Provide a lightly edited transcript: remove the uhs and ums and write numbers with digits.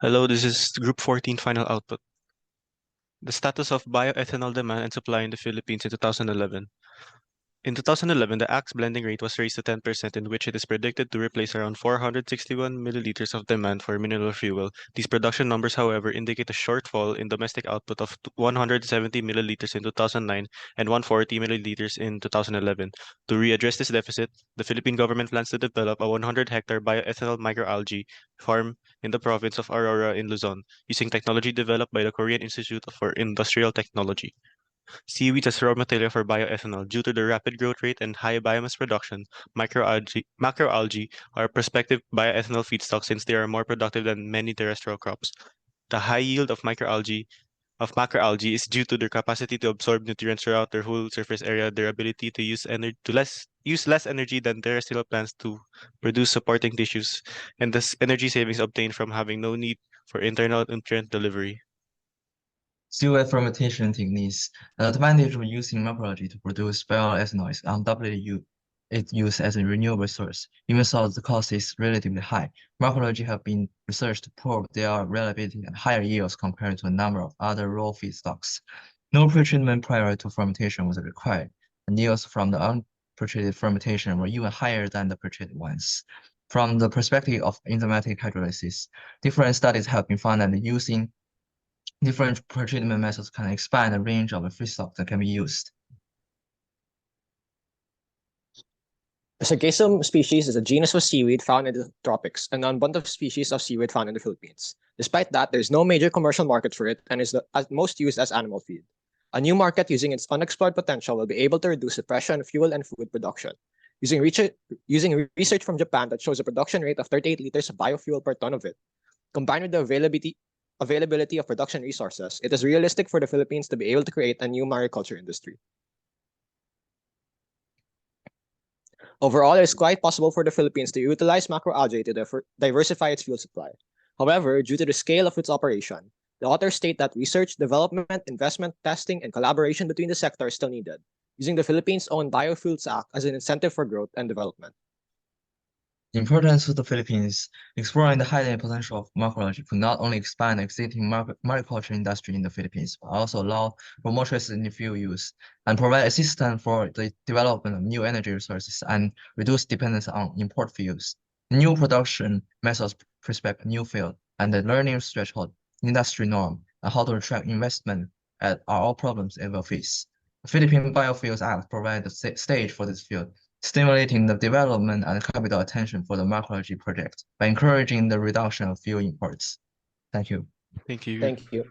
Hello, this is Group 14 final output. The status of bioethanol demand and supply in the Philippines in 2011. In 2011, the ACT's blending rate was raised to 10%, in which it is predicted to replace around 461 milliliters of demand for mineral fuel. These production numbers, however, indicate a shortfall in domestic output of 170 milliliters in 2009 and 140 milliliters in 2011. To readdress this deficit, the Philippine government plans to develop a 100-hectare bioethanol microalgae farm in the province of Aurora in Luzon, using technology developed by the Korean Institute for Industrial Technology. Seaweed as raw material for bioethanol. Due to the rapid growth rate and high biomass production, macroalgae are prospective bioethanol feedstocks since they are more productive than many terrestrial crops. The high yield of macroalgae is due to their capacity to absorb nutrients throughout their whole surface area, their ability to use less energy than terrestrial plants to produce supporting tissues, and thus energy savings obtained from having no need for internal nutrient delivery. Seaweed fermentation techniques. The advantage of using macroalgae to produce bioethanol is undoubtedly its use as a renewable source, even though the cost is relatively high. Macroalgae have been researched to prove their reliability and higher yields compared to a number of other raw feedstocks. No pretreatment prior to fermentation was required, and yields from the unpretreated fermentation were even higher than the pretreated ones. From the perspective of enzymatic hydrolysis, different studies have been found that using different pretreatment methods can expand the range of feedstock that can be used. The Sargassum species is a genus of seaweed found in the tropics, an abundant species of seaweed found in the Philippines. Despite that, there is no major commercial market for it and is at most used as animal feed. A new market using its unexplored potential will be able to reduce the pressure on fuel and food production. Using research from Japan that shows a production rate of 38 liters of biofuel per ton of it, combined with the availability of production resources, it is realistic for the Philippines to be able to create a new mariculture industry. Overall, it is quite possible for the Philippines to utilize macroalgae to diversify its fuel supply. However, due to the scale of its operation, the authors state that research, development, investment, testing, and collaboration between the sectors is still needed, using the Philippines' own Biofuels Act as an incentive for growth and development. The importance of the Philippines, exploring the hidden potential of macroalgae could not only expand the existing mariculture industry in the Philippines, but also allow for more choices in fuel use and provide assistance for the development of new energy resources and reduce dependence on import fuels. New production methods prospect a new field, and the learning threshold, industry norm, and how to attract investment are all problems it will face. The Philippine Biofuels Act provides the stage for this field, stimulating the development and capital attention for the macroalgae project by encouraging the reduction of fuel imports. Thank you. Thank you. Thank you.